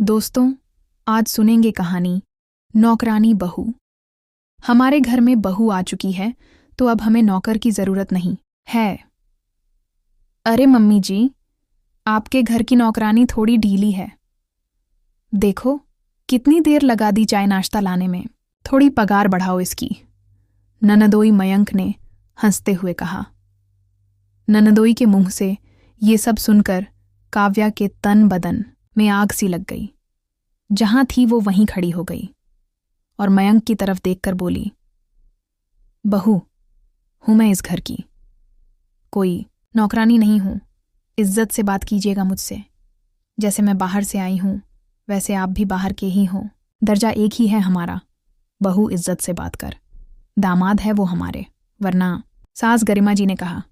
दोस्तों, आज सुनेंगे कहानी नौकरानी बहू। हमारे घर में बहू आ चुकी है तो अब हमें नौकर की जरूरत नहीं है। अरे मम्मी जी, आपके घर की नौकरानी थोड़ी ढीली है। देखो कितनी देर लगा दी चाय नाश्ता लाने में, थोड़ी पगार बढ़ाओ इसकी। ननदोई मयंक ने हंसते हुए कहा। ननदोई के मुंह से ये सब सुनकर काव्या के तन बदन में आग सी लग गई। जहां थी वो वहीं खड़ी हो गई और मयंक की तरफ देखकर बोली, बहू हूं मैं इस घर की, कोई नौकरानी नहीं हूं। इज्जत से बात कीजिएगा मुझसे। जैसे मैं बाहर से आई हूं वैसे आप भी बाहर के ही हो। दर्जा एक ही है हमारा। बहू इज्जत से बात कर, दामाद है वो हमारे, वरना। सास गरिमा जी ने कहा।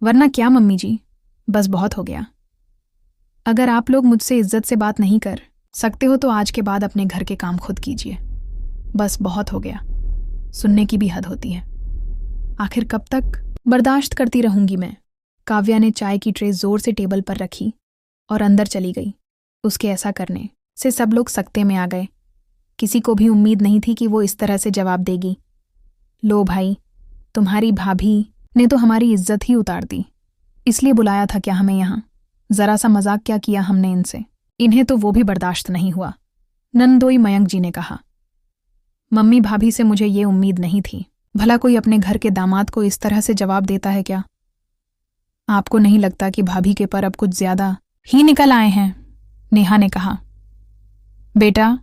वरना क्या मम्मी जी, बस बहुत हो गया। अगर आप लोग मुझसे इज्जत से बात नहीं कर सकते हो तो आज के बाद अपने घर के काम खुद कीजिए। बस बहुत हो गया, सुनने की भी हद होती है। आखिर कब तक बर्दाश्त करती रहूंगी मैं। काव्या ने चाय की ट्रे जोर से टेबल पर रखी और अंदर चली गई। उसके ऐसा करने से सब लोग सकते में आ गए। किसी को भी उम्मीद नहीं थी कि वो इस तरह से जवाब देगी। लो भाई, तुम्हारी भाभी ने तो हमारी इज्जत ही उतार दी। इसलिए बुलाया था क्या हमें यहाँ? जरा सा मजाक क्या किया हमने इनसे? इन्हें तो वो भी बर्दाश्त नहीं हुआ। नंदोई मयंक जी ने कहा। मम्मी भाभी से मुझे ये उम्मीद नहीं थी। भला कोई अपने घर के दामाद को इस तरह से जवाब देता है क्या? आपको नहीं लगता कि भाभी के पर अब कुछ ज्यादा ही निकल आए हैं? नेहा ने कहा। बेटा,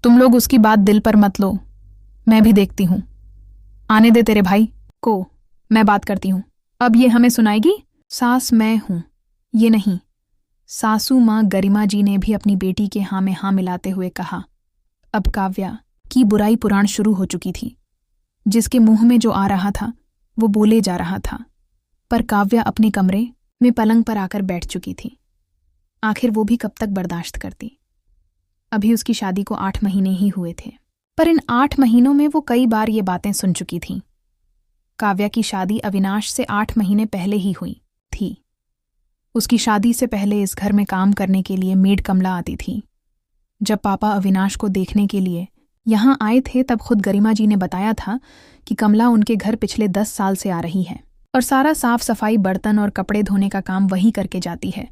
तुम लोग उसकी बात दिल पर मत लो, मैं भी देखती हूं। आने दे तेरे भाई को, मैं बात करती हूं। अब ये हमें सुनाएगी? सास मैं हूं, ये नहीं। सासू माँ गरिमा जी ने भी अपनी बेटी के हाँ में हाँ मिलाते हुए कहा। अब काव्या की बुराई पुराण शुरू हो चुकी थी। जिसके मुंह में जो आ रहा था वो बोले जा रहा था। पर काव्या अपने कमरे में पलंग पर आकर बैठ चुकी थी। आखिर वो भी कब तक बर्दाश्त करती? अभी उसकी शादी को 8 महीने ही हुए थे, पर इन 8 महीनों में वो कई बार ये बातें सुन चुकी थीं। काव्या की शादी अविनाश से 8 महीने पहले ही हुई थी। उसकी शादी से पहले इस घर में काम करने के लिए मेड कमला आती थी। जब पापा अविनाश को देखने के लिए यहाँ आए थे तब खुद गरिमा जी ने बताया था कि कमला उनके घर पिछले 10 साल से आ रही है और सारा साफ सफाई, बर्तन और कपड़े धोने का काम वही करके जाती है।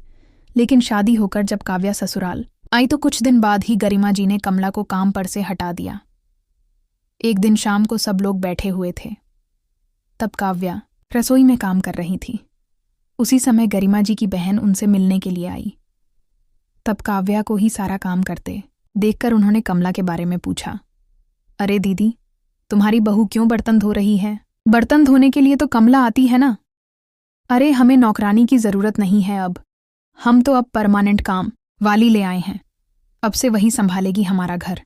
लेकिन शादी होकर जब काव्या ससुराल आई तो कुछ दिन बाद ही गरिमा जी ने कमला को काम पर से हटा दिया। एक दिन शाम को सब लोग बैठे हुए थे। तब काव्या रसोई में काम कर रही थी। उसी समय गरिमा जी की बहन उनसे मिलने के लिए आई। तब काव्या को ही सारा काम करते देखकर उन्होंने कमला के बारे में पूछा। अरे दीदी, तुम्हारी बहू क्यों बर्तन धो रही है? बर्तन धोने के लिए तो कमला आती है ना। अरे हमें नौकरानी की जरूरत नहीं है अब। हम तो अब परमानेंट काम वाली ले आए हैं। अब से वही संभालेगी हमारा घर,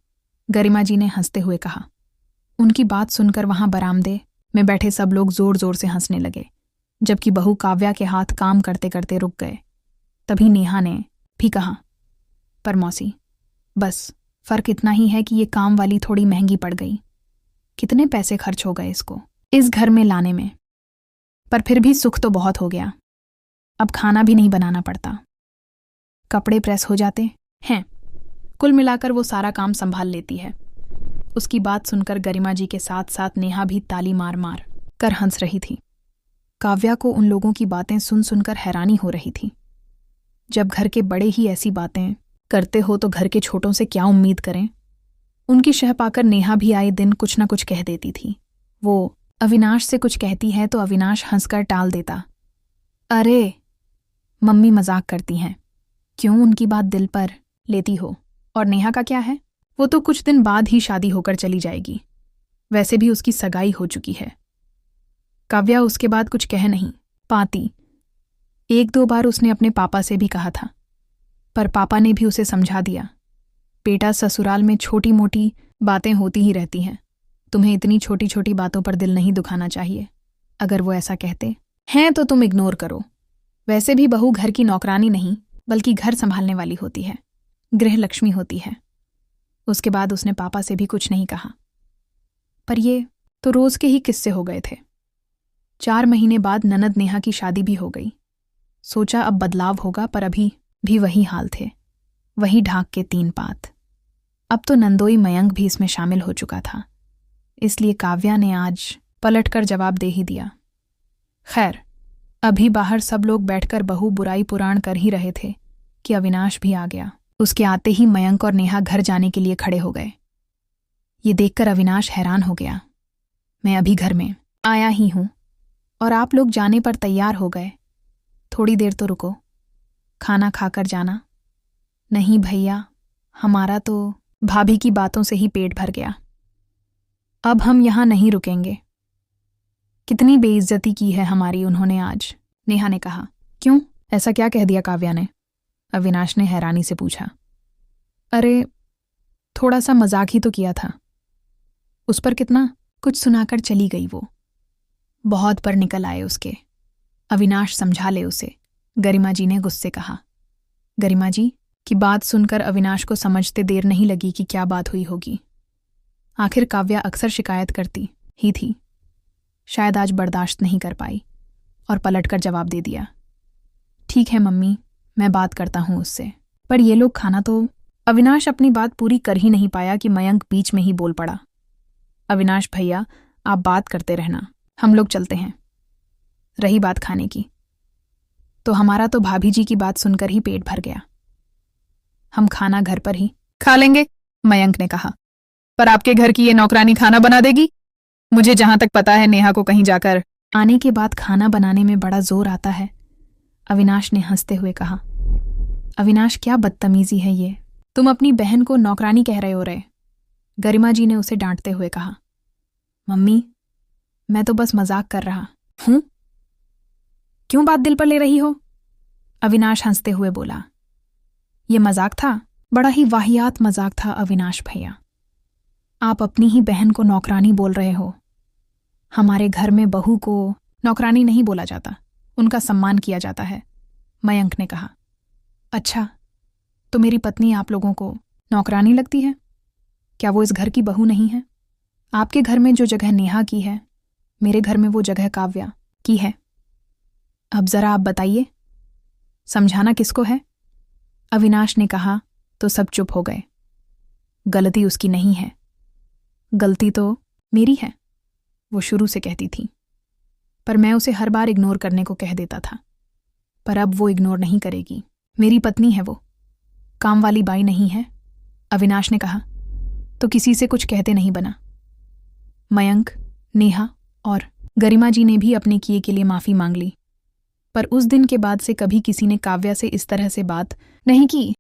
गरिमा जी ने हंसते हुए कहा। उनकी बात सुनकर वहां बरामदे में बैठे सब लोग जोर जोर से हंसने लगे, जबकि बहू काव्या के हाथ काम करते करते रुक गए। तभी नेहा ने भी कहा, पर मौसी, बस फर्क इतना ही है कि ये काम वाली थोड़ी महंगी पड़ गई। कितने पैसे खर्च हो गए इसको इस घर में लाने में, पर फिर भी सुख तो बहुत हो गया। अब खाना भी नहीं बनाना पड़ता, कपड़े प्रेस हो जाते हैं। कुल मिलाकर वो सारा काम संभाल लेती है। उसकी बात सुनकर गरिमा जी के साथ साथ नेहा भी ताली मार मार कर हंस रही थी। काव्या को उन लोगों की बातें सुन सुनकर हैरानी हो रही थी। जब घर के बड़े ही ऐसी बातें करते हो तो घर के छोटों से क्या उम्मीद करें? उनकी शह पाकर नेहा भी आए दिन कुछ न कुछ कह देती थी। वो अविनाश से कुछ कहती है तो अविनाश हंसकर टाल देता। अरे मम्मी मजाक करती हैं, क्यों उनकी बात दिल पर लेती हो? और नेहा का क्या है, वो तो कुछ दिन बाद ही शादी होकर चली जाएगी। वैसे भी उसकी सगाई हो चुकी है। काव्या उसके बाद कुछ कह नहीं पाती। 1-2 बार उसने अपने पापा से भी कहा था, पर पापा ने भी उसे समझा दिया, बेटा ससुराल में छोटी मोटी बातें होती ही रहती हैं, तुम्हें इतनी छोटी छोटी बातों पर दिल नहीं दुखाना चाहिए। अगर वो ऐसा कहते हैं तो तुम इग्नोर करो। वैसे भी बहू घर की नौकरानी नहीं बल्कि घर संभालने वाली होती है, गृह लक्ष्मी होती है। उसके बाद उसने पापा से भी कुछ नहीं कहा। पर ये तो रोज के ही किस्से हो गए थे। 4 महीने बाद ननद नेहा की शादी भी हो गई। सोचा अब बदलाव होगा, पर अभी भी वही हाल थे। वही ढाक के 3 पात। अब तो नंदोई मयंक भी इसमें शामिल हो चुका था, इसलिए काव्या ने आज पलटकर जवाब दे ही दिया। खैर, अभी बाहर सब लोग बैठकर बहु बुराई पुराण कर ही रहे थे कि अविनाश भी आ गया। उसके आते ही मयंक और नेहा घर जाने के लिए खड़े हो गए। ये देखकर अविनाश हैरान हो गया। मैं अभी घर में आया ही हूं और आप लोग जाने पर तैयार हो गए। थोड़ी देर तो रुको, खाना खाकर जाना। नहीं भैया, हमारा तो भाभी की बातों से ही पेट भर गया। अब हम यहां नहीं रुकेंगे। कितनी बेइज्जती की है हमारी उन्होंने आज, नेहा ने कहा। क्यों, ऐसा क्या कह दिया काव्या ने? अविनाश ने हैरानी से पूछा। अरे, थोड़ा सा मजाक ही तो किया था। उस पर कितना कुछ सुनाकर चली गई वो। बहुत पर निकल आए उसके। अविनाश समझा ले उसे, गरिमा जी ने गुस्से कहा। गरिमा जी की बात सुनकर अविनाश को समझते देर नहीं लगी कि क्या बात हुई होगी। आखिर काव्या अक्सर शिकायत करती ही थी, शायद आज बर्दाश्त नहीं कर पाई और पलटकर जवाब दे दिया। ठीक है मम्मी, मैं बात करता हूं उससे। पर ये लोग खाना तो। अविनाश अपनी बात पूरी कर ही नहीं पाया कि मयंक बीच में ही बोल पड़ा। अविनाश भैया, आप बात करते रहना, हम लोग चलते हैं। रही बात खाने की, तो हमारा तो भाभी जी की बात सुनकर ही पेट भर गया। हम खाना घर पर ही खा लेंगे, मयंक ने कहा। पर आपके घर की ये नौकरानी खाना बना देगी? मुझे जहां तक पता है नेहा को कहीं जाकर आने के बाद खाना बनाने में बड़ा जोर आता है, अविनाश ने हंसते हुए कहा। अविनाश, क्या बदतमीजी है ये, तुम अपनी बहन को नौकरानी कह रहे हो रे? गरिमा जी ने उसे डांटते हुए कहा। मम्मी, मैं तो बस मजाक कर रहा हूं। क्यों बात दिल पर ले रही हो? अविनाश हंसते हुए बोला। ये मजाक था, बड़ा ही वाहियात मजाक था अविनाश भैया। आप अपनी ही बहन को नौकरानी बोल रहे हो। हमारे घर में बहू को नौकरानी नहीं बोला जाता, उनका सम्मान किया जाता है, मयंक ने कहा। अच्छा, तो मेरी पत्नी आप लोगों को नौकरानी लगती है? क्या वो इस घर की बहू नहीं है? आपके घर में जो जगह नेहा की है, मेरे घर में वो जगह काव्या की है। अब जरा आप बताइए, समझाना किसको है? अविनाश ने कहा तो सब चुप हो गए। गलती उसकी नहीं है, गलती तो मेरी है, वो शुरू से कहती थी। पर मैं उसे हर बार इग्नोर करने को कह देता था, पर अब वो इग्नोर नहीं करेगी। मेरी पत्नी है वो, काम वाली बाई नहीं है, अविनाश ने कहा। तो किसी से कुछ कहते नहीं बना। मयंक, नेहा और गरिमा जी ने भी अपने किए के लिए माफी मांग ली, पर उस दिन के बाद से कभी किसी ने काव्या से इस तरह से बात नहीं की।